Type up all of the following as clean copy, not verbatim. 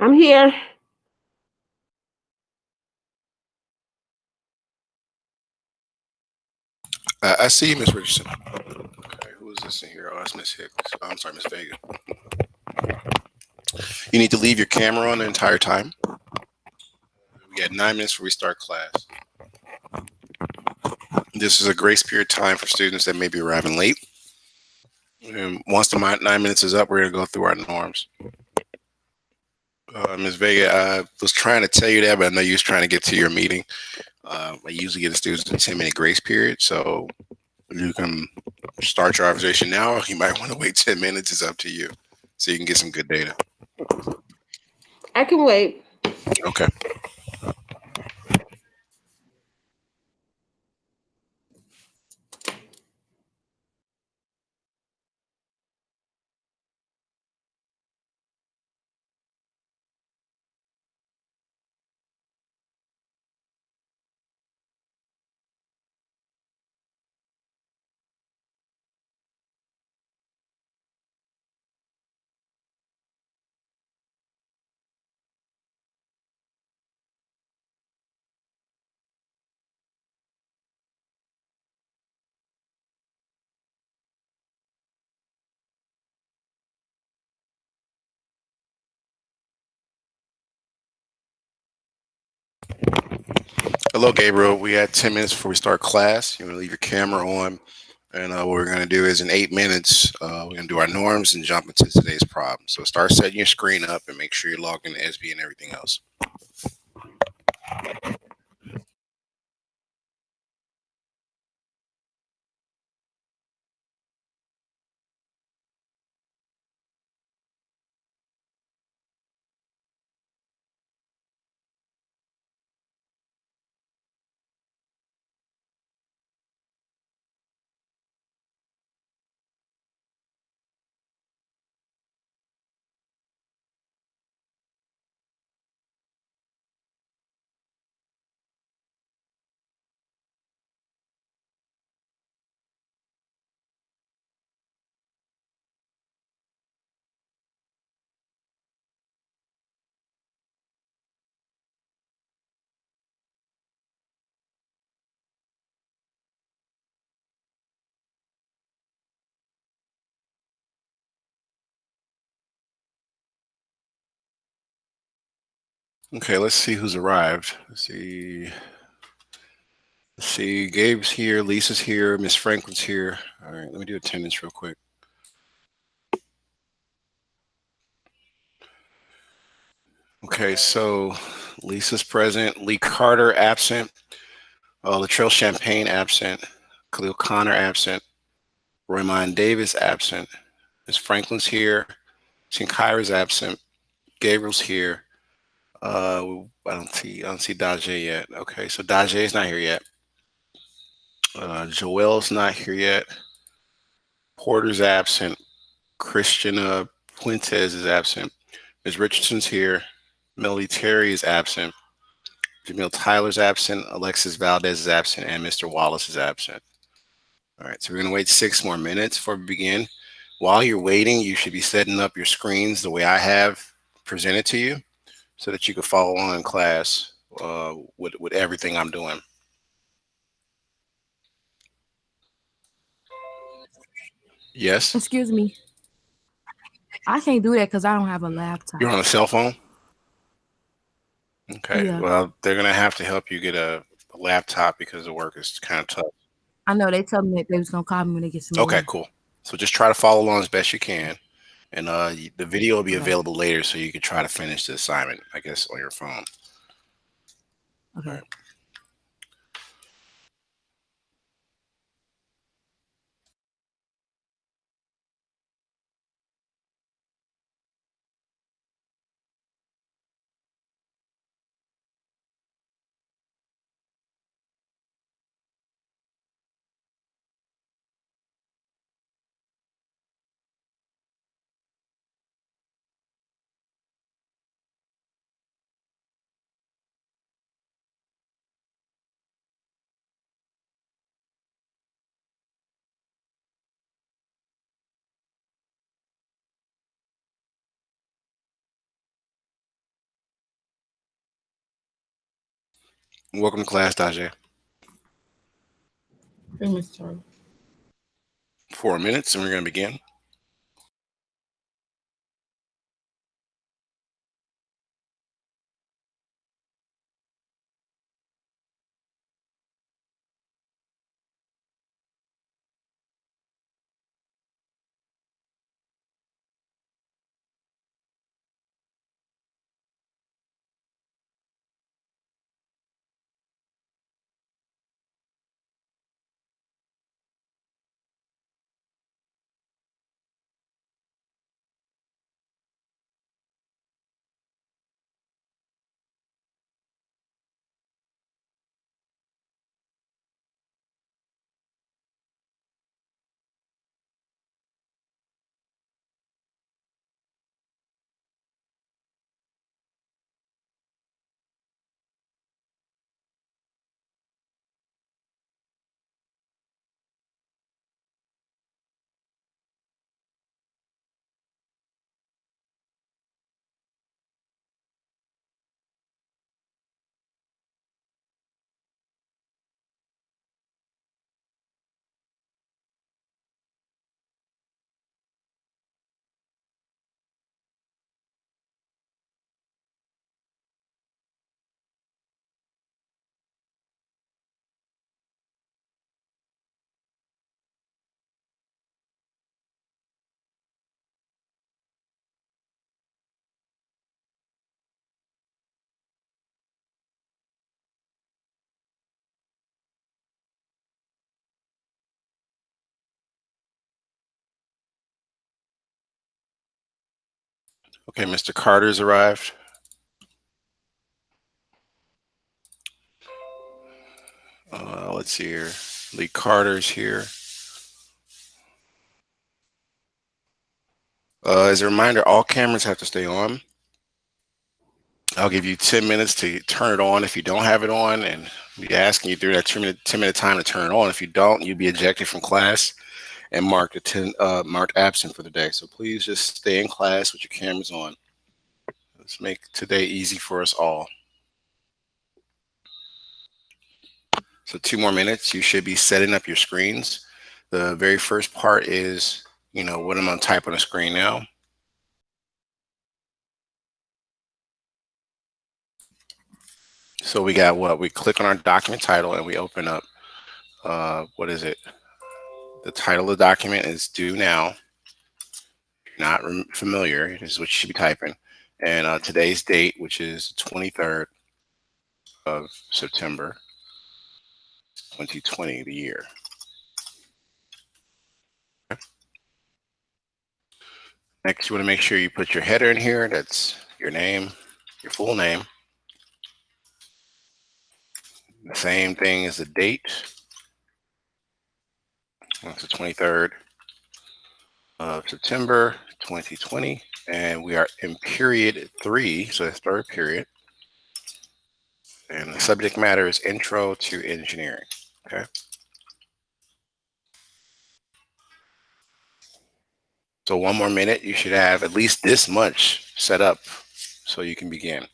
I'm here. I see you, Miss Richardson. Okay, who is this in here? Oh, that's Miss Hicks. Oh, I'm sorry, Miss Vega. You need to leave your camera on the entire time. We got 9 minutes before we start class. This is a grace period time for students that may be arriving late. And once the 9 minutes is up, we're going to go through our norms. Ms. Vega, I was trying to tell you that, but I know you was trying to get to your meeting. I usually give the students a 10-minute grace period, so you can start your observation now. You might want to wait 10 minutes. It's up to you, so you can get some good data. I can wait. Okay. Hello, Gabriel. We had 10 minutes before we start class. You want to leave your camera on. And what we're going to do is in 8 minutes, we're going to do our norms and jump into today's problem. So start setting your screen up and make sure you're logged into SB and everything else. Okay, let's see who's arrived. Let's see. Gabe's here, Lisa's here, Miss Franklin's here. All right, let me do attendance real quick. Okay, so Lisa's present, Lee Carter absent, Latrell Champagne absent, Khalil Connor absent, Roymond Davis absent, Miss Franklin's here, Shinkaira's absent, Gabriel's here. I don't see Dajay yet. Okay, so Dajay's not here yet. Joel's not here yet. Porter's absent. Christian Puentes is absent. Ms. Richardson's here. Melody Terry is absent. Jamil Tyler's absent. Alexis Valdez is absent. And Mr. Wallace is absent. All right, so we're going to wait 6 more minutes before we begin. While you're waiting, you should be setting up your screens the way I have presented to you so that you can follow along in class with everything I'm doing. Yes? Excuse me. I can't do that because I don't have a You're laptop. on a cell phone? Okay, Yeah. well, they're going to have to help you get a laptop because the work is kind of tough. I know they told me that they was gonna call me when they get some Okay, more. cool. So just try to follow along as best you can. And the video will be Okay. available later so you can try to finish the assignment, I guess, on your phone. All Okay. right. Welcome to class, Tajay. 3 minutes, Charlie. 4 minutes, and we're going to begin. Okay, Mr. Carter's arrived. Let's see here. Lee Carter's here. As a reminder, all cameras have to stay on. I'll give you 10 minutes to turn it on if you don't have it on, and be asking you through that 10-minute time to turn it on. If you don't, you'll be ejected from class and marked absent for the day. So please just stay in class with your cameras on. Let's make today easy for us all. So 2 more minutes, you should be setting up your screens. The very first part is, what I'm going to type on the screen now. So we got what? We click on our document title and we open up, what is it? The title of the document is due now. If you're not familiar, it is what you should be typing. And today's date, which is 23rd of September, 2020, the year. Next, you want to make sure you put your header in here. That's your name, your full name. The same thing as the date. That's the 23rd of September, 2020. And we are in period 3, so that's third period. And the subject matter is Intro to Engineering. Okay. So 1 more minute, you should have at least this much set up so you can begin.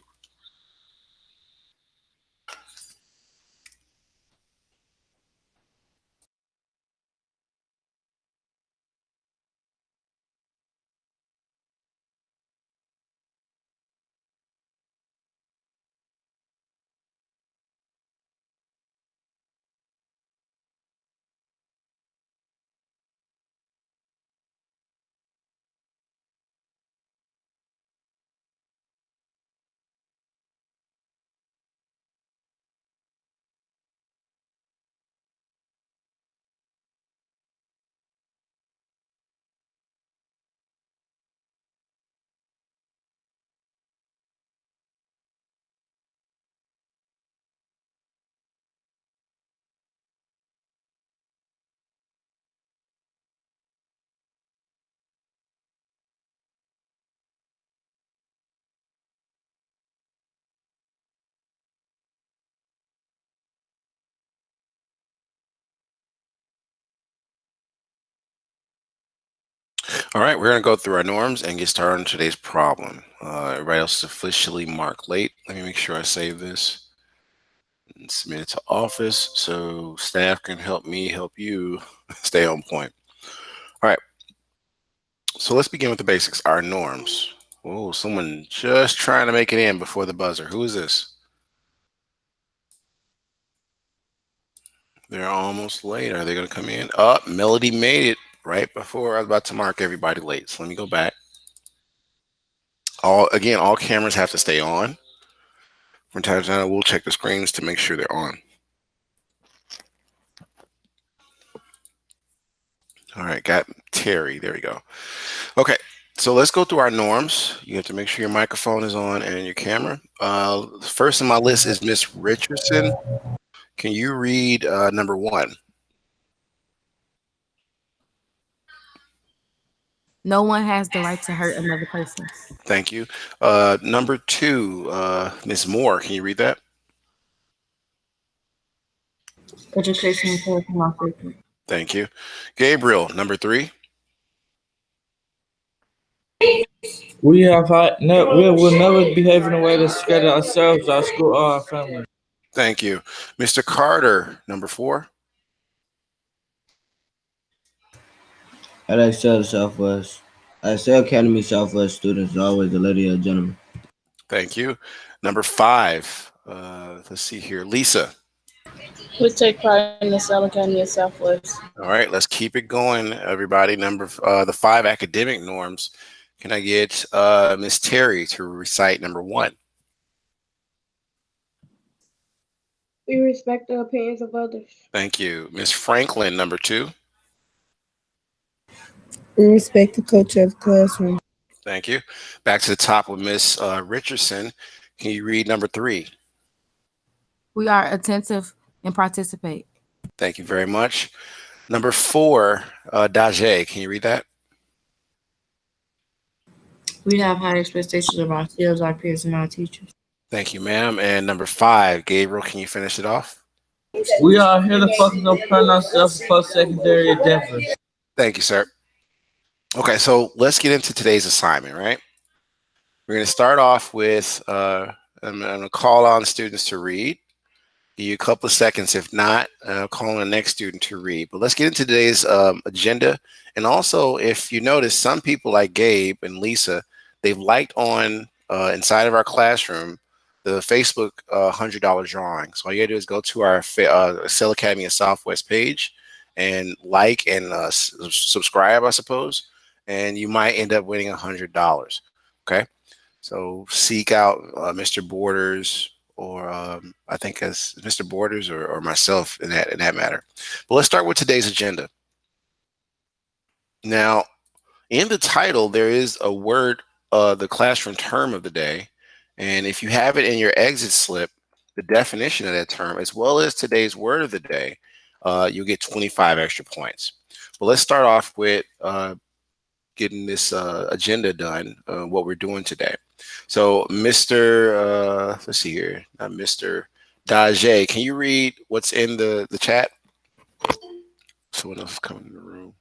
All right, we're going to go through our norms and get started on today's problem. Everybody else is officially marked late. Let me make sure I save this. submit it to office so staff can help me help you stay on point. All right. So let's begin with the basics. Our norms. Oh, someone just trying to make it in before the buzzer. Who is this? They're almost late. Are they going to come in? Oh, Melody made it right before I was about to mark everybody late. So let me go back. All cameras have to stay on. From time to time, we'll check the screens to make sure they're on. All right, got Terry. There we go. Okay, so let's go through our norms. You have to make sure your microphone is on and your camera. First on my list is Miss Richardson. Can you read number 1? No one has the right to hurt another person. Thank you. Number 2, Miss Moore. Can you read that? Education and character law safety. Thank you. Gabriel, number 3. We will never behave in a way that scatters ourselves, our school, or our family. Thank you. Mr. Carter, number 4. At Excel Southwest. At Excel Academy Southwest, students are always a lady or gentleman. Thank you. Number 5. Let's see here. Lisa. We take pride in the Cell Academy of Southwest. All right, let's keep it going, everybody. The 5 academic norms. Can I get Miss Terry to recite number 1? We respect the opinions of others. Thank you. Miss Franklin, number 2. We respect the culture of the classroom. Thank you. Back to the top with Miss Richardson. Can you read number 3? We are attentive and participate. Thank you very much. Number 4, Daje, can you read that? We have high expectations of ourselves, our peers, and our teachers. Thank you, ma'am. And number 5, Gabriel, can you finish it off? We are here to focus on preparing ourselves for post-secondary endeavors. Thank you, sir. Okay, so let's get into today's assignment, right? We're going to start off with, I'm going to call on students to read. Give you a couple of seconds. If not, call on the next student to read. But let's get into today's agenda. And also, if you notice, some people like Gabe and Lisa, they've liked on inside of our classroom the Facebook $100 drawing. So all you gotta do is go to our Cell Academy of Southwest page and like and subscribe, I suppose, and you might end up winning $100. Okay, so seek out Mr. Borders, or I think as Mr. Borders or myself in that matter. But let's start with today's agenda. Now, in the title, there is a word, the classroom term of the day. And if you have it in your exit slip, the definition of that term, as well as today's word of the day, you'll get 25 extra points. But let's start off with getting this agenda done, what we're doing today. So Mr. Let's see here, not Mr. Daje, can you read what's in the chat? Someone else is coming in the room.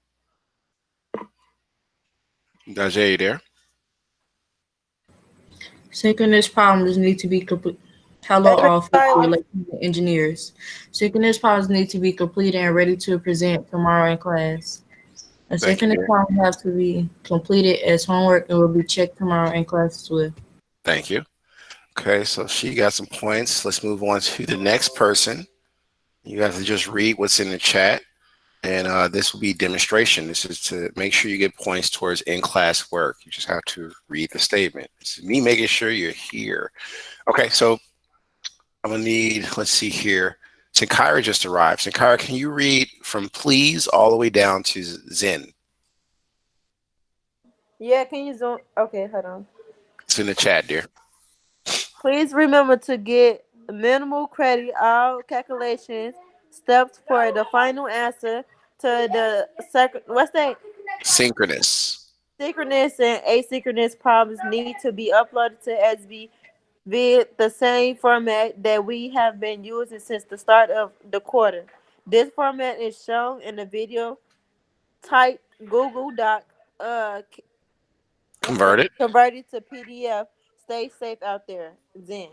Daje, you there? Synchronous problems need to be complete. Hello, all future electrical engineers. Synchronous problems need to be completed and ready to present tomorrow in class. A synchronous problem has to be completed as homework and will be checked tomorrow in class as well. Thank you. Okay, so she got some points. Let's move on to the next person. You have to just read what's in the chat. And this will be demonstration. This is to make sure you get points towards in-class work. You just have to read the statement. This is me making sure you're here. Okay, so I'm gonna need, let's see here. Sankara just arrived. Sankara, can you read from please all the way down to Zen? Yeah, can you zoom? Okay, hold on. It's in the chat, dear. Please remember to get minimal credit all calculations steps for the final answer to the what's that? Synchronous. Synchronous and asynchronous problems need to be uploaded to SB via the same format that we have been using since the start of the quarter. This format is shown in the video. Type Google Doc, convert it to PDF. Stay safe out there. Zen.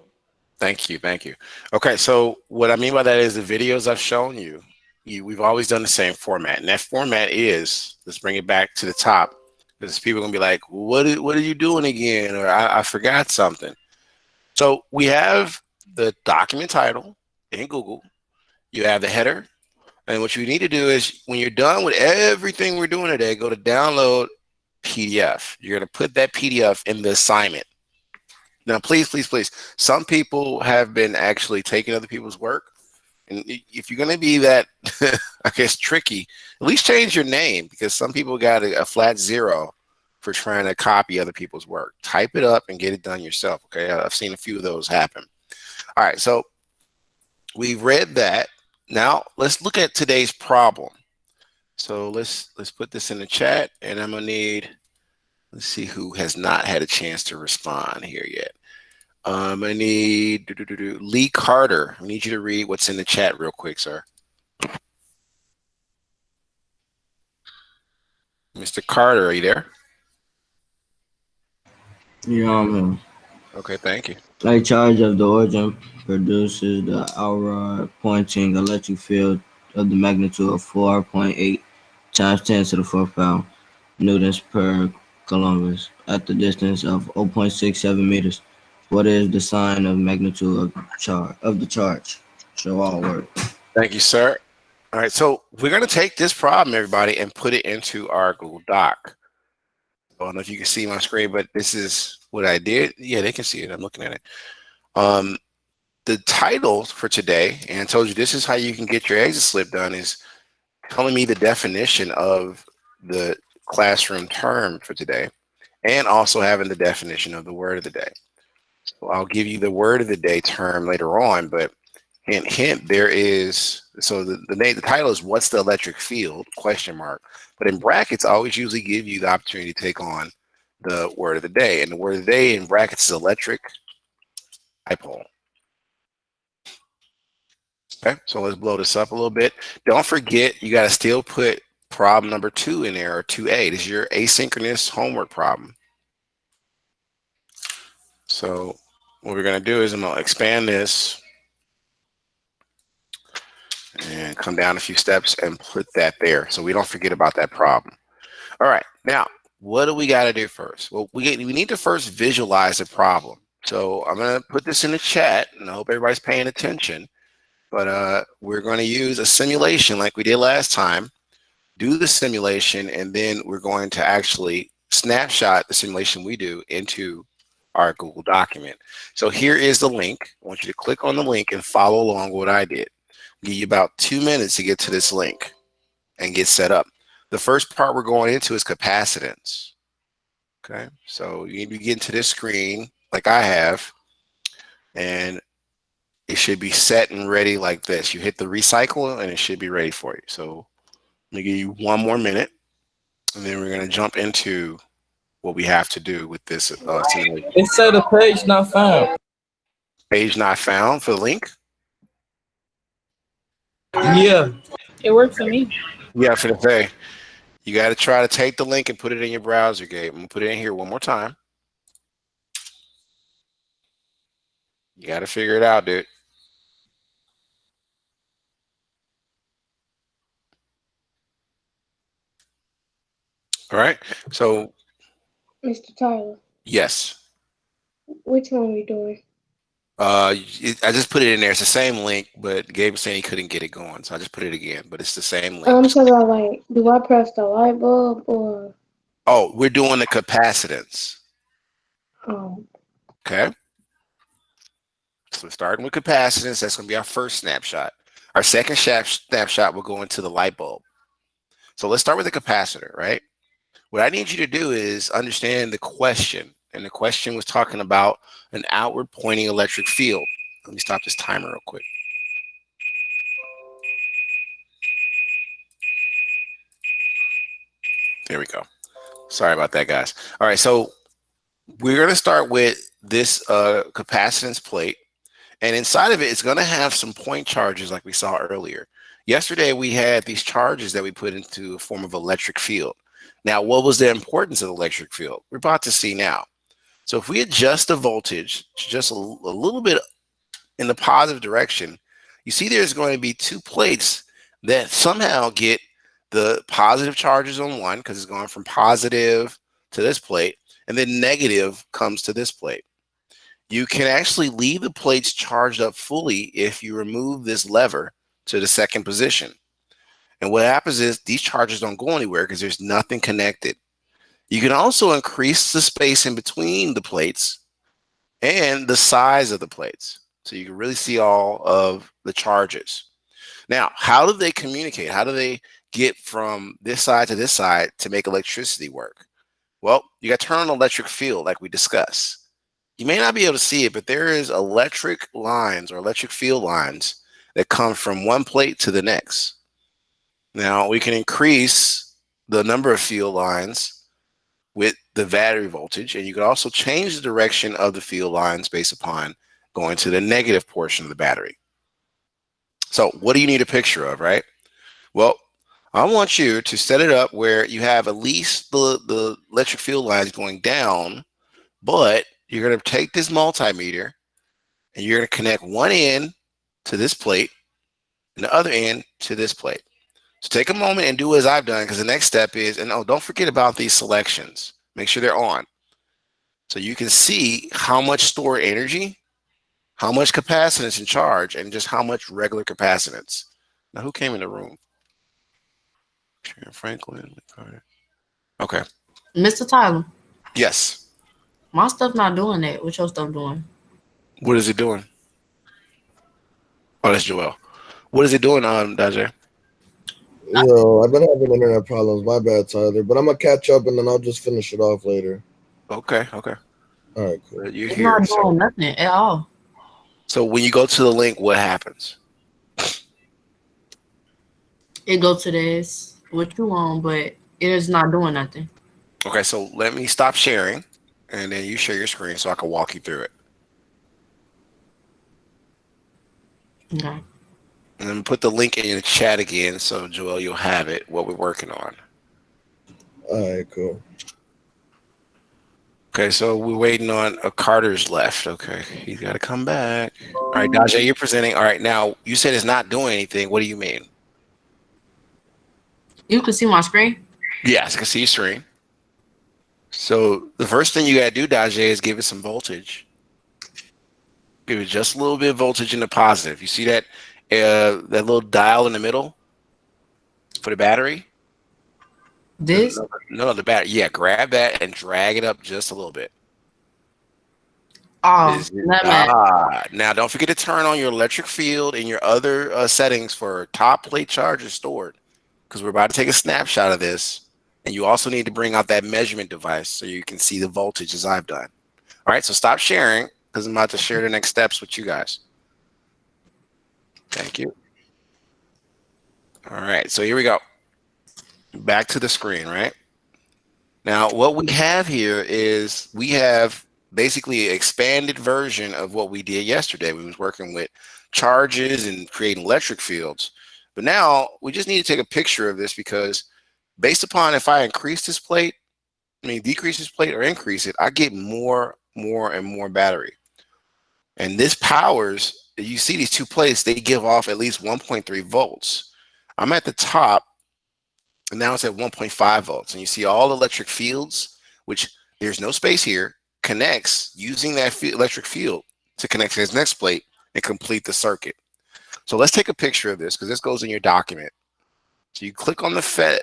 Thank you. Thank you. Okay, so what I mean by that is the videos I've shown you, we've always done the same format. And that format is, let's bring it back to the top, because people are going to be like, what are you doing again? Or I forgot something. So we have the document title in Google. You have the header. And what you need to do is when you're done with everything we're doing today, go to download PDF. You're going to put that PDF in the assignment. Now, please, please, please, some people have been actually taking other people's work. And if you're going to be that, I guess, tricky, at least change your name, because some people got a flat 0 for trying to copy other people's work. Type it up and get it done yourself, okay? I've seen a few of those happen. All right, so we've read that. Now, let's look at today's problem. So let's put this in the chat, and I'm going to need, let's see who has not had a chance to respond here yet. I need Lee Carter. I need you to read what's in the chat real quick, sir. Mr. Carter, are you there? Yeah, I'm here. Okay, thank you. A charge of the origin produces the outright pointing electric field of the magnitude of 4.8 times 10 to the fourth power newtons per coulomb at the distance of 0.67 meters. What is the sign of magnitude of the charge? Show all work. Thank you, sir. All right, so we're going to take this problem, everybody, and put it into our Google Doc. I don't know if you can see my screen, but this is what I did. Yeah, they can see it. I'm looking at it. The title for today, and I told you this is how you can get your exit slip done, is telling me the definition of the classroom term for today, and also having the definition of the word of the day. So I'll give you the word of the day term later on, but hint, there is, so the title is what's the electric field, question mark, but in brackets I always usually give you the opportunity to take on the word of the day, and the word of the day in brackets is electric dipole. Okay, so let's blow this up a little bit. Don't forget, you got to still put problem number 2 in there, or 2A. This is your asynchronous homework problem. So what we're going to do is I'm going to expand this and come down a few steps and put that there so we don't forget about that problem. All right, now what do we got to do first? Well, we need to first visualize the problem. So I'm going to put this in the chat, and I hope everybody's paying attention. But we're going to use a simulation like we did last time. Do the simulation, and then we're going to actually snapshot the simulation we do into our Google document. So here is the link. I want you to click on the link and follow along what I did. I'll give you about 2 minutes to get to this link and get set up. The first part we're going into is capacitance. Okay, so you need to get into this screen like I have, and it should be set and ready like this. You hit the recycle and it should be ready for you. So let me give you 1 more minute, and then we're going to jump into what we have to do with this simulation. It said the page not found. Page not found for the link? Yeah. It worked for me. Yeah, for the say. You got to try to take the link and put it in your browser, Gabe. I'm going to put it in here one more time. You got to figure it out, dude. All right. So, Mr. Tyler, yes. which one are we doing? I just put it in there. It's the same link, but Gabe was saying he couldn't get it going, so I just put it again. But it's the same link. I'm talking about, like, do I press the light bulb or? Oh, we're doing the capacitance. Okay. So we're starting with capacitance. That's going to be our first snapshot. Our second snapshot will go into the light bulb. So let's start with the capacitor, right? What I need you to do is understand the question. And the question was talking about an outward pointing electric field. Let me stop this timer real quick. There we go. Sorry about that, guys. All right, so we're going to start with this capacitance plate. And inside of it, it's going to have some point charges like we saw earlier. Yesterday, we had these charges that we put into a form of electric field. Now, what was the importance of the electric field? We're about to see now. So if we adjust the voltage to just a little bit in the positive direction, you see there's going to be two plates that somehow get the positive charges on one because it's going from positive to this plate, and then negative comes to this plate. You can actually leave the plates charged up fully if you remove this lever to the second position. And what happens is these charges don't go anywhere because there's nothing connected. You can also increase the space in between the plates and the size of the plates, so you can really see all of the charges. Now, how do they communicate? How do they get from this side to this side to make electricity work? Well, you got to turn on the electric field like we discussed. You may not be able to see it, but there is electric lines or electric field lines that come from one plate to the next. Now, we can increase the number of field lines with the battery voltage, and you can also change the direction of the field lines based upon going to the negative portion of the battery. So what do you need a picture of, right? Well, I want you to set it up where you have at least the electric field lines going down, but you're going to take this multimeter and you're going to connect one end to this plate and the other end to this plate. So take a moment and do as I've done, because the next step is, and oh, don't forget about these selections. Make sure they're on. So you can see how much stored energy, how much capacitance in charge, and just how much regular capacitance. Now, who came in the room? Sharon Franklin. Okay. Mr. Tyler, Yes. my stuff not doing that. What your stuff doing? What is it doing? Oh, that's Joel. What is it doing, Dajay? Yo, I've been having internet problems. My bad, Tyler. But I'm gonna catch up and then I'll just finish it off later. Okay. Okay. All right, cool. You're It's here. not doing nothing at all. So when you go to the link, what happens? It go to this, what you want, but it is not doing nothing. Okay, so let me stop sharing, and then you share your screen so I can walk you through it. Okay. And then put the link in the chat again, so Joel, you'll have it, what we're working on. All right, cool. Okay, so we're waiting on Carter's left. Okay, he's got to come back. All right, Dajay, you're presenting. All right, now you said it's not doing anything. What do you mean? You can see my screen? Yes, I can see your screen. So the first thing you got to do, Dajay, is give it some voltage. Give it just a little bit of voltage in the positive. You see that that little dial in the middle for the battery? This? No, the battery. Yeah, grab that and drag it up just a little bit. Oh, Now don't forget to turn on your electric field and your other settings for top plate charges stored, because we're about to take a snapshot of this, and you also need to bring out that measurement device so you can see the voltage as I've done. All right, so stop sharing because I'm about to share the next steps with you guys. Thank you. All right, so here we go. Back to the screen, right? Now, what we have here is we have basically an expanded version of what we did yesterday. We was working with charges and creating electric fields. But now we just need to take a picture of this, because based upon if I increase this plate, decrease this plate or increase it, I get more and more battery. And this powers, you see these two plates, they give off at least 1.3 volts. I'm at the top, and now it's at 1.5 volts. And you see all the electric fields, which there's no space here, connects using that electric field to connect to this next plate and complete the circuit. So let's take a picture of this, because this goes in your document. So you click on the FET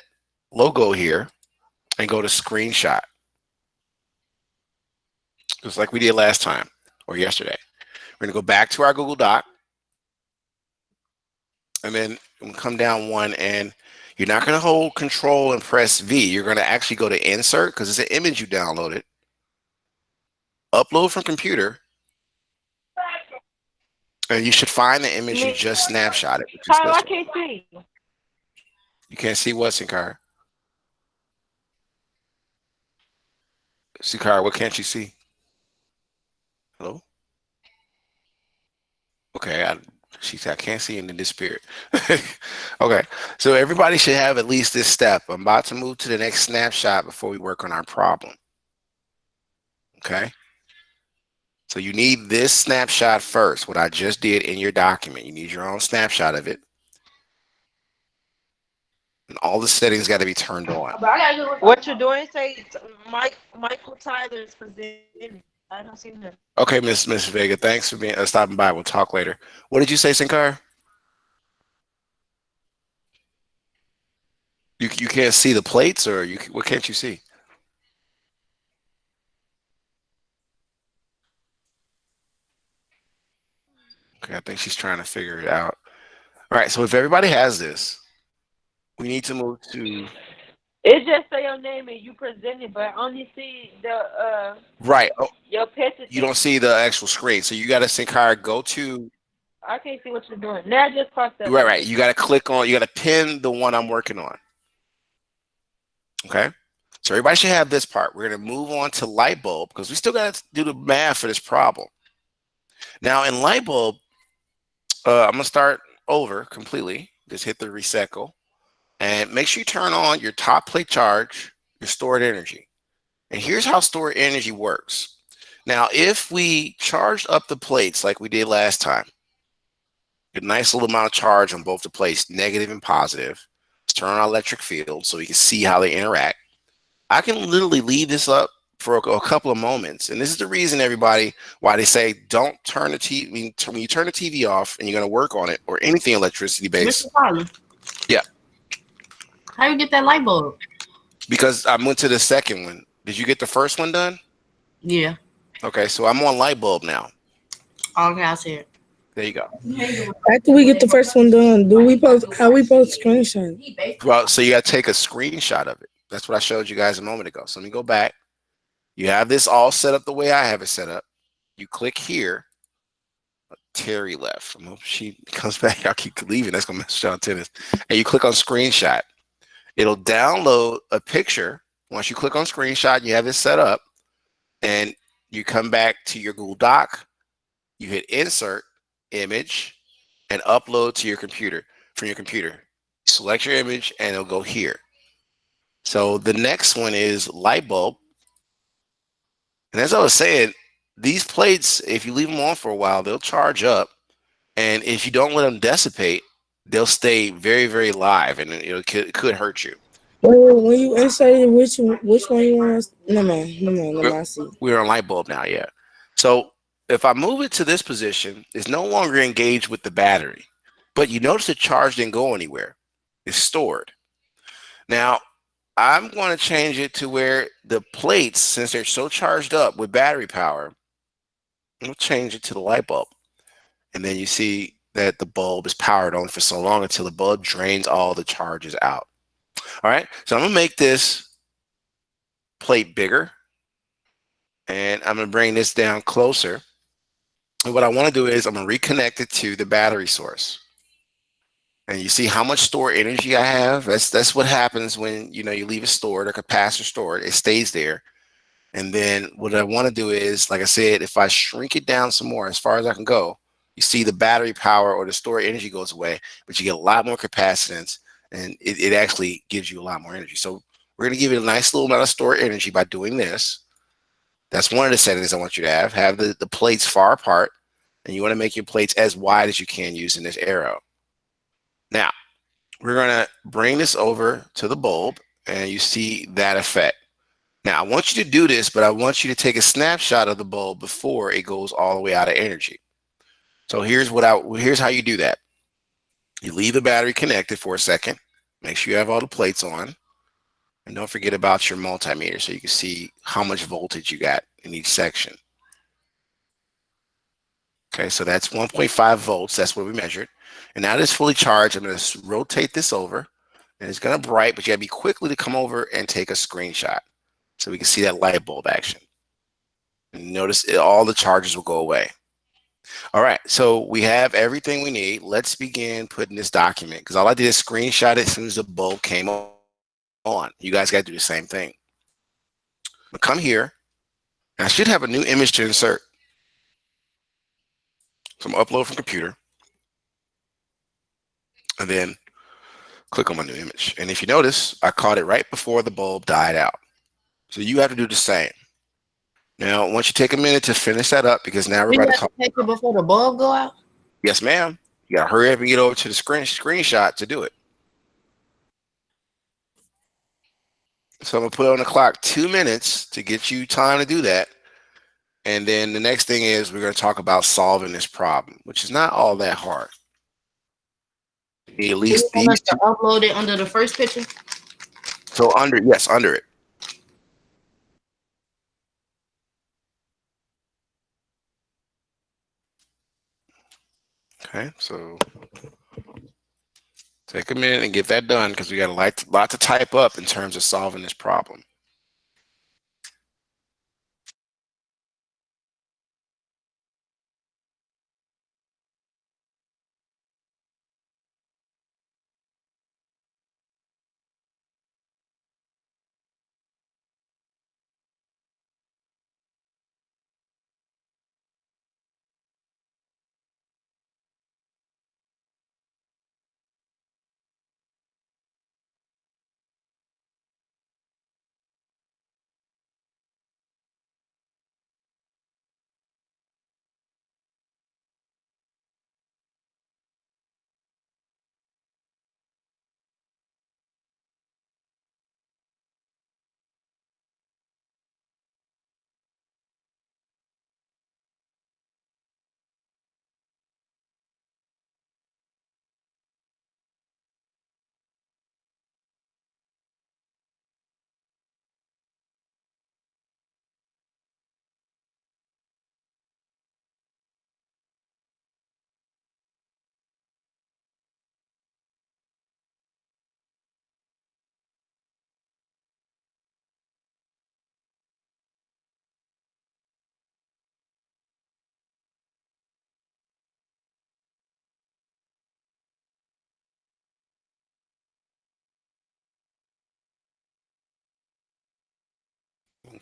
logo here and go to screenshot, just like we did last time or yesterday. We're going to go back to our Google Doc, and then we'll come down one, and you're not going to hold Control and press V. You're going to actually go to Insert, because it's an image you downloaded. Upload from computer, and you should find the image you just snapshotted. Tyler, I can't see. You can't see what's in car. See, car, what can't you see? Hello? Okay, she said I can't see in the spirit. Okay, so everybody should have at least this step. I'm about to move to the next snapshot before we work on our problem. Okay. So you need this snapshot first, what I just did in your document. You need your own snapshot of it. And all the settings got to be turned on. What you're doing? Say Michael Tyler is presenting. I don't see that. Okay, Miss Vega, thanks for being stopping by. We'll talk later. What did you say, Sinkar? You can't see the plates, or what can't you see? Okay, I think she's trying to figure it out. All right, so if everybody has this, we need to move to. It just say your name and you present it, but I only see the Right. Oh, your picture. you don't see the actual screen, so you got to Sinkar go to. I can't see what you're doing. Now I just crossed that. Right. You got to click on. You got to pin the one I'm working on. Okay. So everybody should have this part. We're going to move on to light bulb because we still got to do the math for this problem. Now in light bulb, I'm going to start over completely. Just hit the recycle and make sure you turn on your top plate charge, your stored energy. And here's how stored energy works. Now, if we charged up the plates like we did last time, a nice little amount of charge on both the plates, negative and positive. Let's turn on our electric field so we can see how they interact. I can literally leave this up for a couple of moments. And this is the reason, everybody, why they say don't turn the TV. When you turn the TV off and you're going to work on it or anything electricity based. Mr. Carter. Yeah. How you get that light bulb? Because I went to the second one. Did you get the first one done? Yeah. Okay, so I'm on light bulb now. Okay, I see it. There you go. After we get the first one done, how we post screenshot? Well, so you got to take a screenshot of it. That's what I showed you guys a moment ago. So let me go back. You have this all set up the way I have it set up. You click here. Terry left. I hope she comes back. I'll keep leaving. That's going to mess John tennis. And you click on screenshot. It'll download a picture. Once you click on screenshot, you have it set up. And you come back to your Google Doc. You hit insert image and upload to your computer from your computer. Select your image and it'll go here. So the next one is light bulb. And as I was saying, these plates, if you leave them on for a while, they'll charge up. And if you don't let them dissipate, they'll stay very, very live, and it could hurt you. When you insert which one you want? No man. I see. We're on light bulb now, yeah. So if I move it to this position, it's no longer engaged with the battery. But you notice the charge didn't go anywhere. It's stored. Now, I'm going to change it to where the plates, since they're so charged up with battery power, we'll change it to the light bulb. And then you see that the bulb is powered on for so long until the bulb drains all the charges out. All right, so I'm going to make this plate bigger. And I'm going to bring this down closer. And what I want to do is I'm going to reconnect it to the battery source. And you see how much stored energy I have? That's what happens when you leave it stored, a capacitor stored. It stays there. And then what I want to do is, like I said, if I shrink it down some more, as far as I can go, you see the battery power or the stored energy goes away, but you get a lot more capacitance, and it actually gives you a lot more energy. So we're going to give it a nice little amount of stored energy by doing this. That's one of the settings I want you to have. Have the plates far apart, and you want to make your plates as wide as you can using this arrow. Now, we're going to bring this over to the bulb, and you see that effect. Now, I want you to do this, but I want you to take a snapshot of the bulb before it goes all the way out of energy. So here's how you do that. You leave the battery connected for a second. Make sure you have all the plates on. And don't forget about your multimeter so you can see how much voltage you got in each section. Okay, so that's 1.5 volts. That's what we measured. And now that it's fully charged, I'm going to rotate this over. And it's going to bright, but you got to be quickly to come over and take a screenshot so we can see that light bulb action. And notice all the charges will go away. All right, so we have everything we need. Let's begin putting this document, because all I did is screenshot it as soon as the bulb came on. You guys got to do the same thing. But come here. I should have a new image to insert. So I'm going to upload from computer. And then click on my new image. And if you notice, I caught it right before the bulb died out. So you have to do the same. Now, once you take a minute to finish that up, because now we're We about to have talk. to take it before the bulb go out. Yes, ma'am. You gotta hurry up and get over to the screenshot to do it. So I'm gonna put on the clock 2 minutes to get you time to do that. And then the next thing is we're gonna talk about solving this problem, which is not all that hard. At Do you least want us these to two. upload it under the first picture? So under it. Okay, so take a minute and get that done because we got a lot to type up in terms of solving this problem.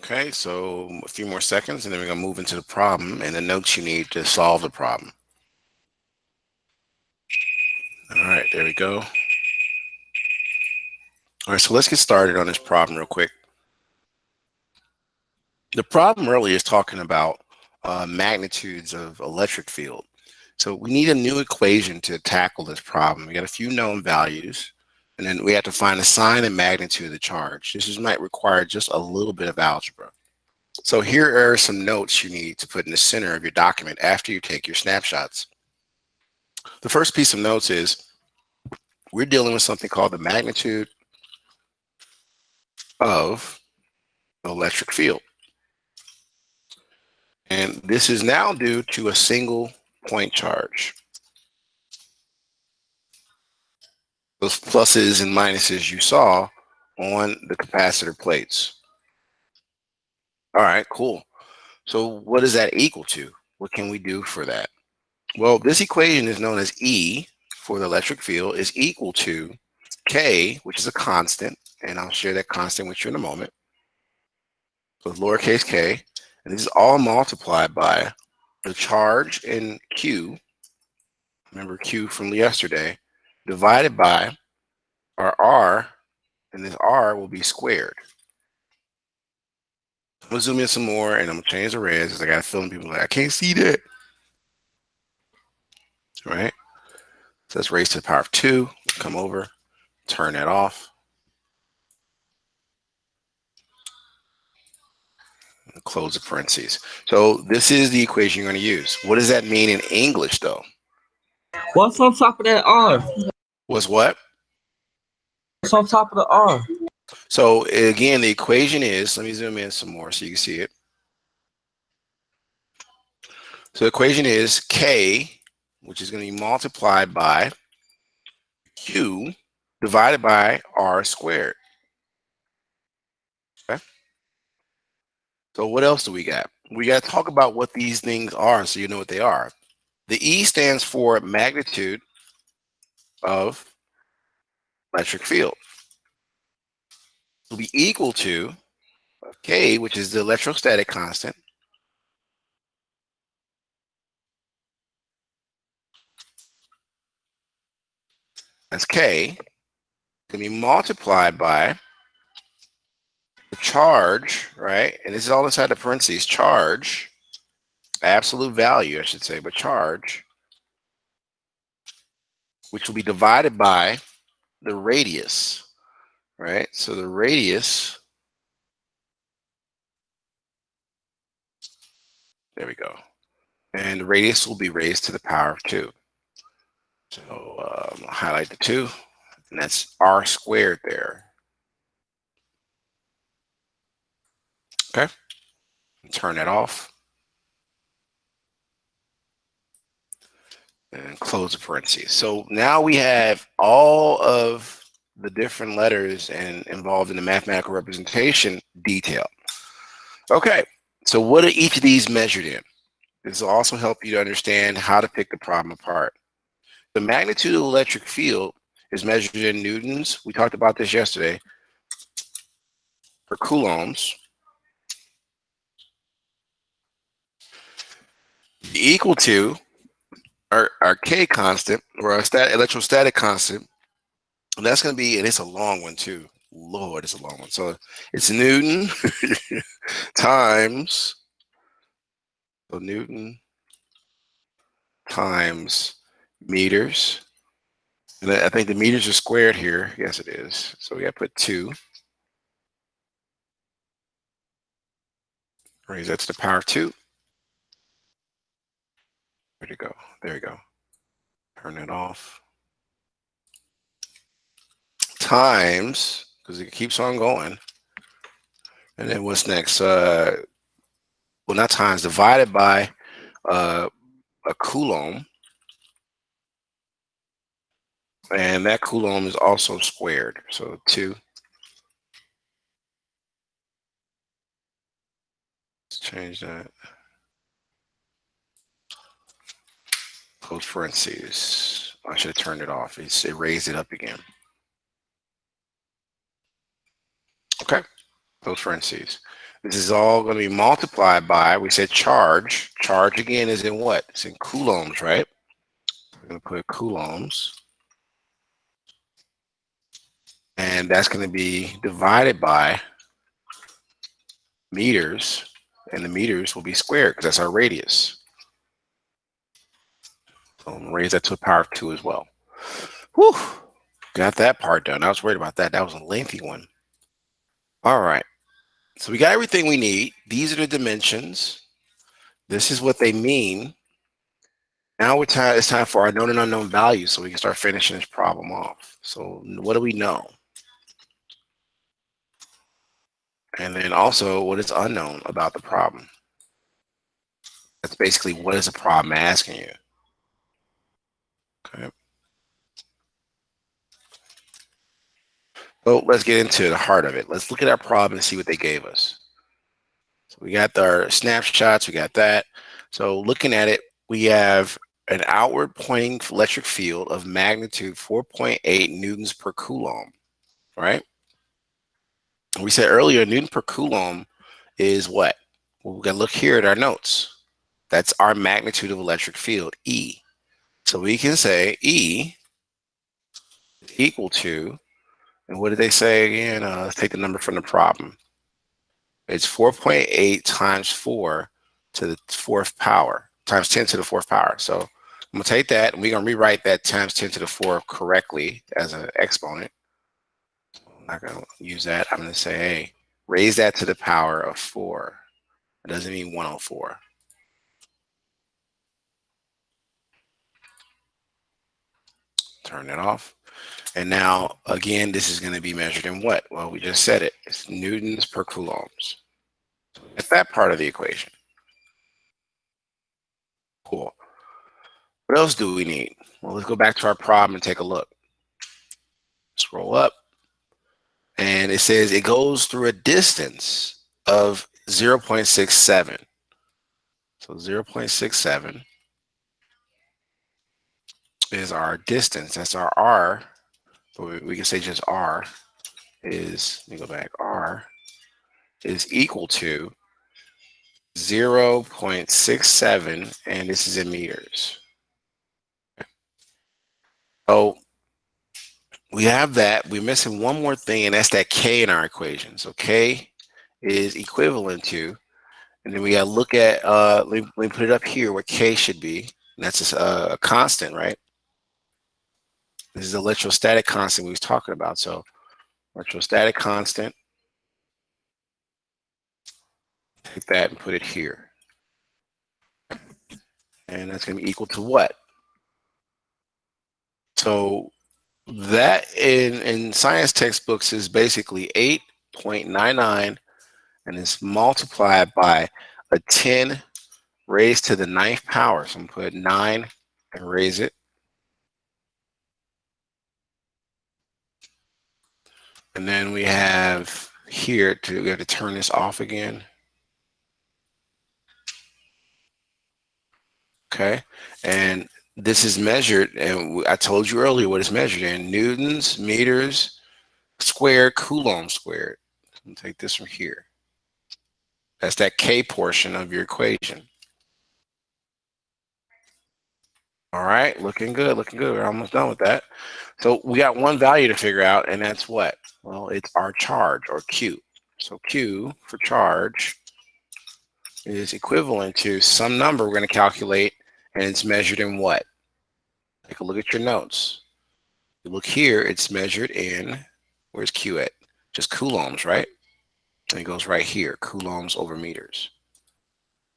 Okay, so a few more seconds and then we're gonna move into the problem and the notes you need to solve the problem. All right, there we go. All right, so let's get started on this problem real quick. The problem really is talking about magnitudes of electric field. So we need a new equation to tackle this problem. We got a few known values, and then we have to find the sign and magnitude of the charge. Might require just a little bit of algebra. So here are some notes you need to put in the center of your document after you take your snapshots. The first piece of notes is we're dealing with something called the magnitude of the electric field. And this is now due to a single point charge. Those pluses and minuses you saw on the capacitor plates. All right, cool. So what is that equal to? What can we do for that? Well, this equation is known as E for the electric field is equal to K, which is a constant, and I'll share that constant with you in a moment. So it's lowercase k, and this is all multiplied by the charge in Q, remember Q from yesterday, divided by our R, and this R will be squared. I'm gonna zoom in some more and I'm gonna change the reds because I got a feeling people are like, I can't see that. All right. So let's raise to the power of 2. Come over, turn that off. And close the parentheses. So this is the equation you're going to use. What does that mean in English though? What's on top of that R? Was what? What's on top of the R? So again, the equation is, let me zoom in some more so you can see it. So the equation is K, which is going to be multiplied by Q divided by R squared. Okay. So what else do we got? We got to talk about what these things are so you know what they are. The E stands for magnitude of electric field. Will be equal to K, which is the electrostatic constant. That's K. Can be multiplied by charge, right? And this is all inside the parentheses. Charge, absolute value, I should say, but charge, which will be divided by the radius, right? So the radius, there we go. And the radius will be raised to the power of 2. So I'll highlight the 2, and that's r squared there. Okay, turn that off. And close the parentheses. So now we have all of the different letters and involved in the mathematical representation detail. Okay, so what are each of these measured in? This will also help you to understand how to pick the problem apart. The magnitude of the electric field is measured in newtons. We talked about this yesterday. Per coulombs. Equal to our K constant, or our electrostatic constant. And that's going to be, and it's a long one too. Lord, it's a long one. So it's Newton times, so Newton times meters. And I think the meters are squared here. Yes, it is. So we got to put 2. Raise that to the power of 2. Where'd it go? There we go. Turn it off. Times, because it keeps on going. And then what's next? Well, not times, divided by a coulomb. And that coulomb is also squared. So 2. Let's change that. Close parentheses. I should have turned it off. It raised it up again. Okay. Close parentheses. This is all going to be multiplied by, we said charge. Charge again is in what? It's in coulombs, right? We're going to put coulombs. And that's going to be divided by meters. And the meters will be squared because that's our radius. So I'm going to raise that to the power of 2 as well. Whew. Got that part done. I was worried about that. That was a lengthy one. All right. So we got everything we need. These are the dimensions. This is what they mean. Now it's time for our known and unknown values so we can start finishing this problem off. So what do we know? And then also what is unknown about the problem? That's basically what is the problem asking you. Okay. So let's get into the heart of it. Let's look at our problem and see what they gave us. So we got our snapshots, we got that. So looking at it, we have an outward pointing electric field of magnitude 4.8 newtons per coulomb, right? We said earlier, Newton per coulomb is what? Well, we're going to look here at our notes. That's our magnitude of electric field, E. So we can say E is equal to, and what did they say again? Let's take the number from the problem. It's 4.8 times 4 to the 4th power, times 10 to the 4th power. So I'm going to take that, and we're going to rewrite that times 10 to the 4 correctly as an exponent. I'm not going to use that. I'm going to say, hey, raise that to the power of 4. It doesn't mean 104. Turn it off. And now, again, this is going to be measured in what? Well, we just said it. It's newtons per coulombs. That's that part of the equation. Cool. What else do we need? Well, let's go back to our problem and take a look. Scroll up. And it says it goes through a distance of 0.67. So 0.67 is our distance. That's our R. But we can say just R is, let me go back, R is equal to 0.67, and this is in meters. So we have that. We're missing one more thing, and that's that K in our equation. So K is equivalent to, and then we got to look at, let me put it up here where K should be. And that's a constant, right? This is the electrostatic constant we was talking about. So electrostatic constant, take that and put it here. And that's going to be equal to what? So that in science textbooks is basically 8.99, and it's multiplied by a 10 raised to the 9th power. So I'm going to put 9 and raise it. And then we have here, we have to turn this off again. Okay. And this is measured, and I told you earlier what it's measured in: newtons, meters squared, coulomb squared. I'll take this from here. That's that K portion of your equation. All right, looking good, looking good. We're almost done with that. So we got one value to figure out, and that's what? Well, it's our charge, or Q. So Q for charge is equivalent to some number we're going to calculate, and it's measured in what? Take a look at your notes. You look here, it's measured in, where's Q at? Just coulombs, right? And it goes right here, coulombs over meters.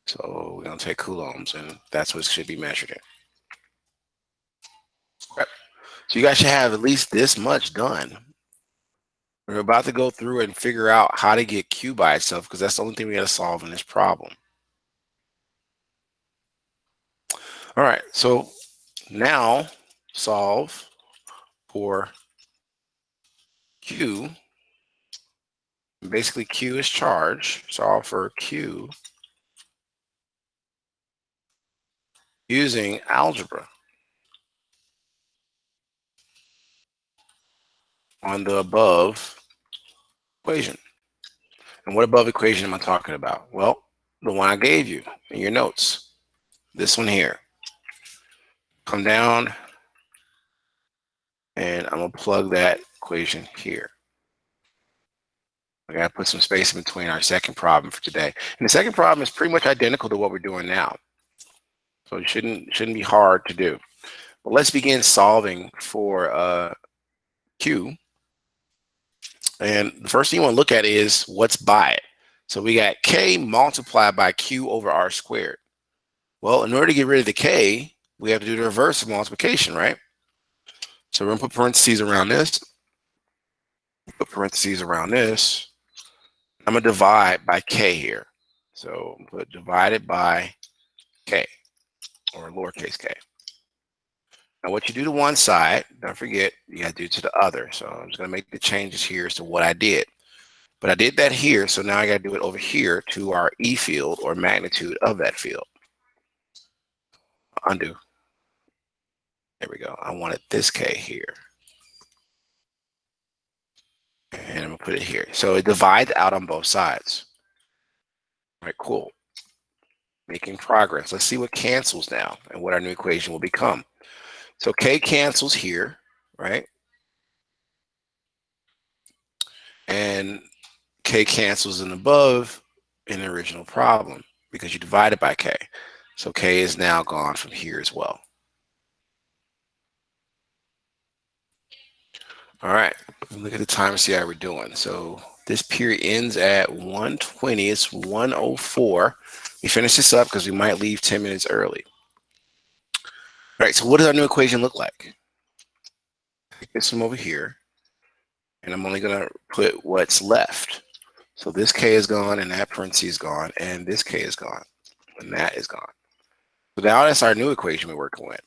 So we're going to take coulombs, and that's what it should be measured in. Okay. So you guys should have at least this much done. We're about to go through and figure out how to get Q by itself, because that's the only thing we got to solve in this problem. All right, so now solve for Q. Basically, Q is charge. Solve for Q using algebra on the above equation. And what above equation am I talking about? Well, the one I gave you in your notes. This one here. Come down, and I'm going to plug that equation here. I got to put some space in between our second problem for today. And the second problem is pretty much identical to what we're doing now. So it shouldn't be hard to do. But let's begin solving for Q. And the first thing you want to look at is what's by it. So we got K multiplied by Q over R squared. Well, in order to get rid of the K, we have to do the reverse of multiplication, right? So we're going to put parentheses around this. Put parentheses around this. I'm going to divide by K here. So put divided by K, or lowercase k. Now what you do to one side, don't forget, you got to do to the other. So I'm just going to make the changes here as to what I did. But I did that here, so now I got to do it over here to our E field, or magnitude of that field. Undo. There we go. I wanted this K here. And I'm going to put it here. So it divides out on both sides. All right, cool. Making progress. Let's see what cancels now and what our new equation will become. So K cancels here, right? And K cancels in above in the original problem because you divided by K. So K is now gone from here as well. All right, look at the time and see how we're doing. So this period ends at 1:20. It's 1:04. We finish this up because we might leave 10 minutes early. All right, so what does our new equation look like? Take this from over here, and I'm only going to put what's left. So this K is gone, and that parentheses is gone, and this K is gone, and that is gone. So now that's our new equation we're working with.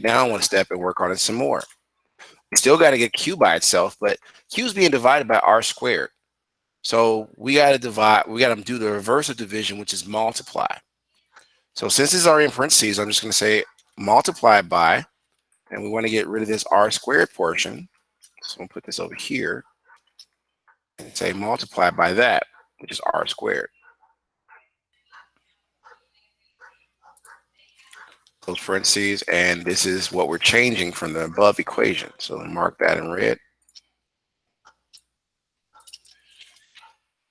Now I want to step and work on it some more. We still got to get Q by itself, but Q is being divided by R squared. So we got to divide, we got to do the reverse of division, which is multiply. So since it's already in parentheses, I'm just going to say multiply by, and we want to get rid of this R squared portion. So I'm going to put this over here and say multiply by that, which is R squared. Close parentheses, and this is what we're changing from the above equation. So mark that in red.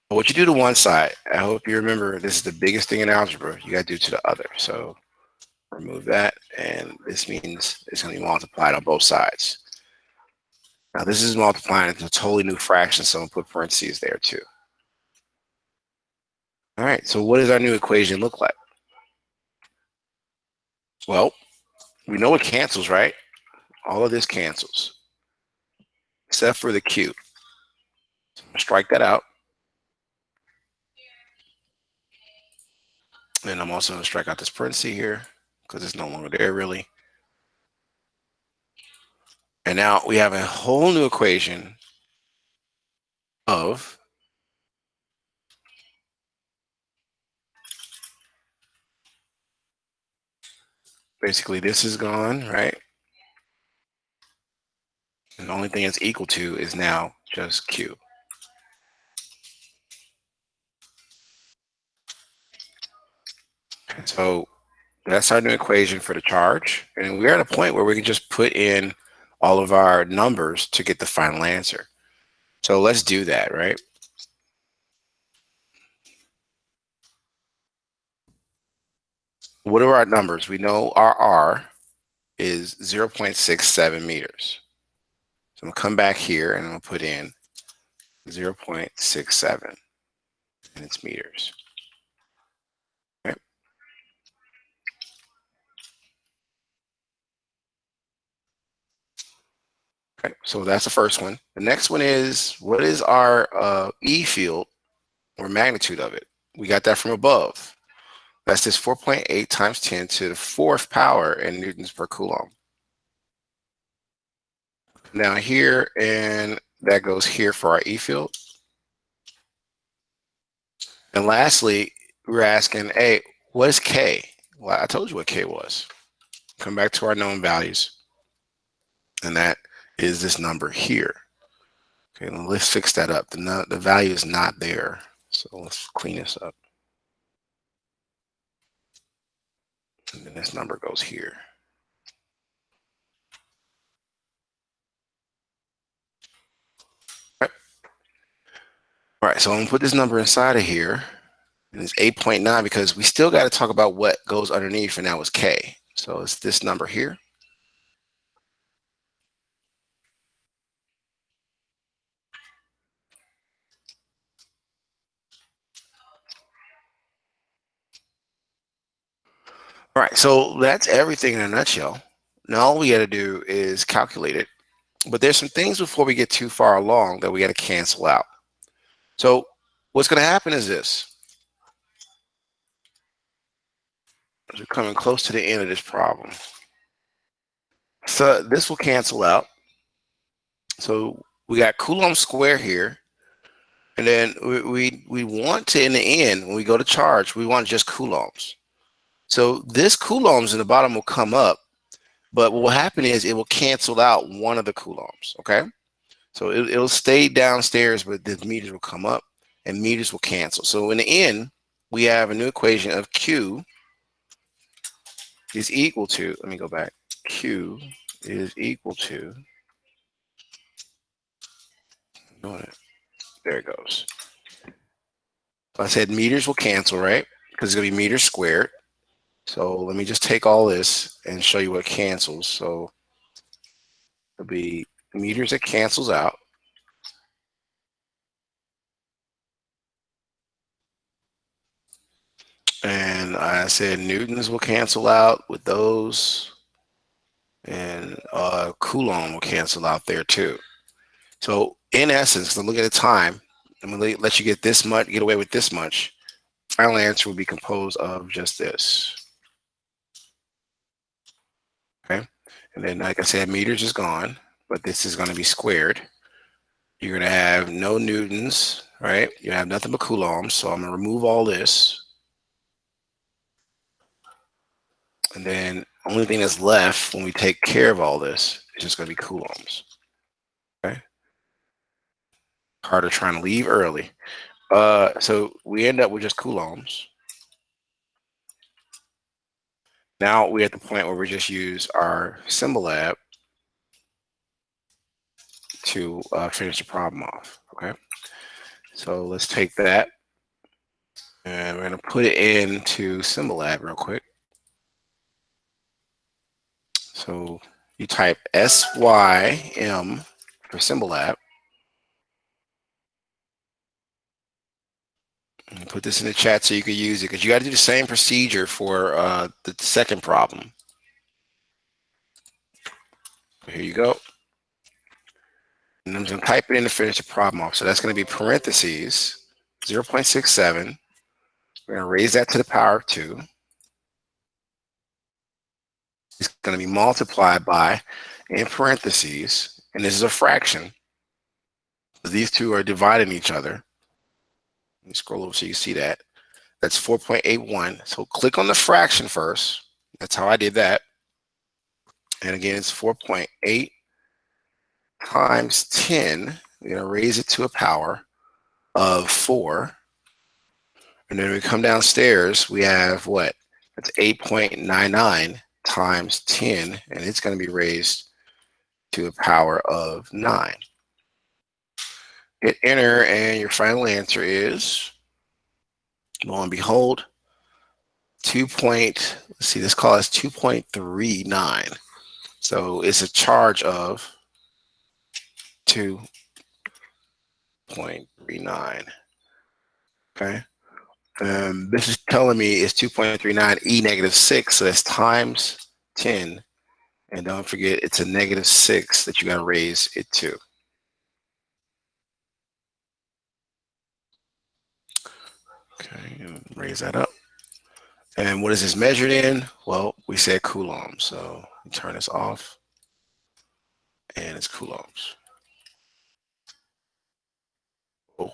What you do to one side, I hope you remember this is the biggest thing in algebra, you got to do to the other. So remove that, and this means it's going to be multiplied on both sides. Now this is multiplying into a totally new fraction, so I'll put parentheses there too. All right, so what does our new equation look like? Well, we know it cancels, right? All of this cancels, except for the q. So I'm going to strike that out. And I'm also going to strike out this parenthesis here because it's no longer there really. And now we have a whole new equation of basically this is gone, right? And the only thing it's equal to is now just q. So that's our new equation for the charge. And we're at a point where we can just put in all of our numbers to get the final answer. So let's do that, right? What are our numbers? We know our R is 0.67 meters. So I'm gonna come back here and I'm gonna put in 0.67 and it's meters. Okay. Okay, so that's the first one. The next one is, what is our E field or magnitude of it? We got that from above. That's just 4.8 times 10 to the fourth power in newtons per coulomb. Now here, and that goes here for our E field. And lastly, we're asking, hey, what is K? Well, I told you what K was. Come back to our known values. And that is this number here. Okay, let's fix that up. The value is not there. So let's clean this up. And then this number goes here. All right, so I'm gonna put this number inside of here. And it's 8.9 because we still got to talk about what goes underneath, and that was K. So it's this number here. All right, so that's everything in a nutshell. Now all we got to do is calculate it. But there's some things before we get too far along that we got to cancel out. So what's going to happen is this. We're coming close to the end of this problem. So this will cancel out. So we got Coulomb square here. And then we want to, in the end, when we go to charge, we want just coulombs. So this coulombs in the bottom will come up, but what will happen is it will cancel out one of the coulombs, okay? So it'll stay downstairs, but the meters will come up and meters will cancel. So in the end, we have a new equation of Q is equal to, let me go back, Q is equal to, there it goes. So I said meters will cancel, right? Because it's going to be meters squared. So let me just take all this and show you what cancels. So it'll be meters that cancels out. And I said newtons will cancel out with those. And Coulomb will cancel out there too. So in essence, I'm looking at the time. I'm going to let you get this much, get away with this much. Final answer will be composed of just this. Okay. And then, like I said, meters is gone, but this is going to be squared. You're going to have no newtons, right? You have nothing but coulombs. So I'm going to remove all this. And then only thing that's left when we take care of all this is just going to be coulombs. Okay. Carter trying to leave early. So we end up with just coulombs. Now we're at the point where we just use our symbol lab to finish the problem off. Okay. So let's take that and we're going to put it into Symbolab real quick. So you type SYM for Symbolab. And put this in the chat so you can use it, because you got to do the same procedure for the second problem. So here you go. And I'm going to type it in to finish the problem off. So that's going to be parentheses 0.67. We're going to raise that to the power of 2. It's going to be multiplied by, in parentheses, and this is a fraction. These two are dividing each other. Let me scroll over so you see that. That's 4.81. So click on the fraction first. That's how I did that. And again, it's 4.8 times 10. We're going to raise it to a power of 4. And then we come downstairs, we have what? That's 8.99 times 10, and it's going to be raised to a power of 9. Hit enter, and your final answer is, lo and behold, let's see, this call is 2.39. So it's a charge of 2.39. Okay. This is telling me it's 2.39 e negative 6, so that's times 10. And don't forget, it's a negative 6 that you got to raise it to. Okay, and raise that up. And what is this measured in? Well, we said coulombs, so we turn this off, and it's coulombs. Oh.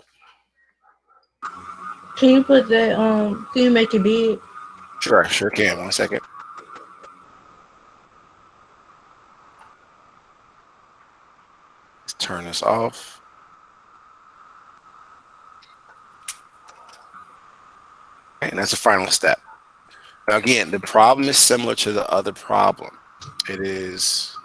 Can you put that, can you make it big? Sure can. 1 second. Let's turn this off. And that's the final step. Now again, the problem is similar to the other problem. This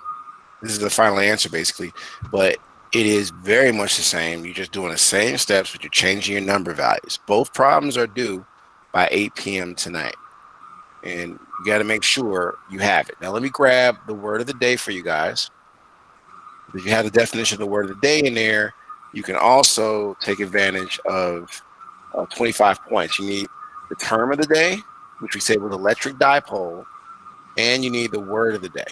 is the final answer basically, but it is very much the same. You're just doing the same steps, but you're changing your number values. Both problems are due by 8 p.m. tonight. And you got to make sure you have it. Now let me grab the word of the day for you guys. If you have the definition of the word of the day in there, you can also take advantage of 25 points. You need the term of the day, which we say was electric dipole, and you need the word of the day.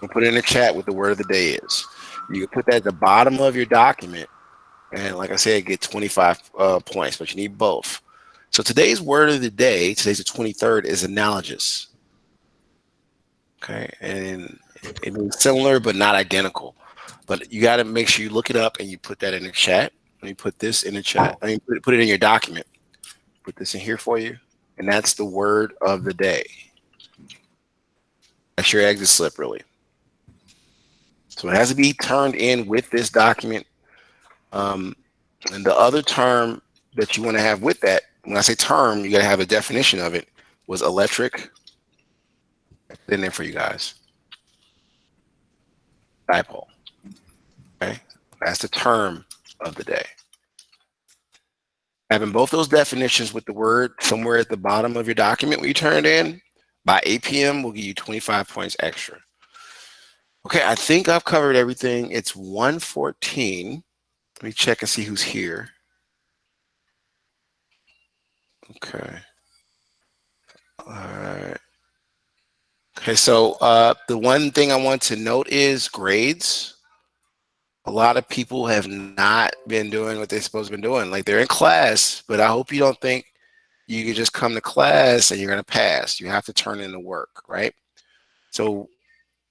We'll put it in the chat what the word of the day is. You can put that at the bottom of your document, and like I said, get 25 points, but you need both. So today's word of the day, today's the 23rd, is analogous. Okay, and it means similar but not identical. But you got to make sure you look it up and you put that in the chat. Let me put this in the chat. I mean, put it in your document. Put this in here for you, and that's the word of the day. That's your exit slip, really. So it has to be turned in with this document. And the other term that you want to have with that, when I say term, you got to have a definition of it, was electric. Put it in there for you guys. Dipole. Okay, that's the term of the day. Having both those definitions with the word somewhere at the bottom of your document when you turn it in, by 8 p.m. we'll give you 25 points extra. Okay, I think I've covered everything. It's 1:14. Let me check and see who's here. Okay. All right. Okay, so the one thing I want to note is grades. A lot of people have not been doing what they're supposed to be doing. Like, they're in class, but I hope you don't think you can just come to class and you're going to pass. You have to turn in the work, right? So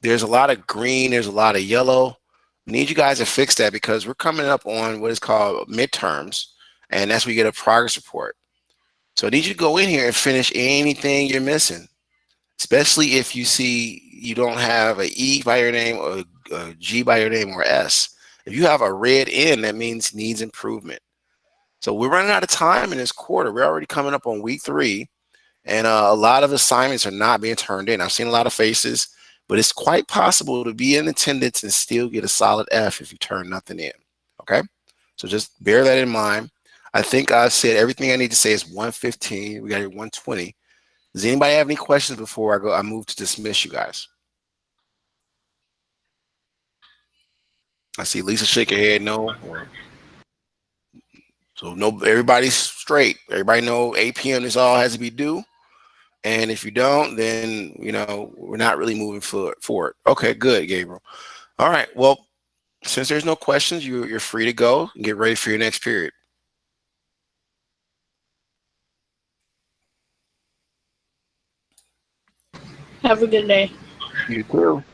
there's a lot of green, there's a lot of yellow. We need you guys to fix that because we're coming up on what is called midterms, and that's where you get a progress report. So I need you to go in here and finish anything you're missing, especially if you see you don't have an E by your name or a G by your name or S. If you have a red N, that means needs improvement. So we're running out of time in this quarter. We're already coming up on week 3, and a lot of assignments are not being turned in. I've seen a lot of faces, but it's quite possible to be in attendance and still get a solid F if you turn nothing in. Okay, so just bear that in mind. I think I've said everything I need to say. Is 1:15. We got here 1:20. Does anybody have any questions before I move to dismiss you guys? I see Lisa shake her head no. So no, everybody's straight. Everybody know 8 p.m. this all has to be due. And if you don't, then we're not really moving forward. Okay, good, Gabriel. All right. Well, since there's no questions, you're free to go and get ready for your next period. Have a good day. You too.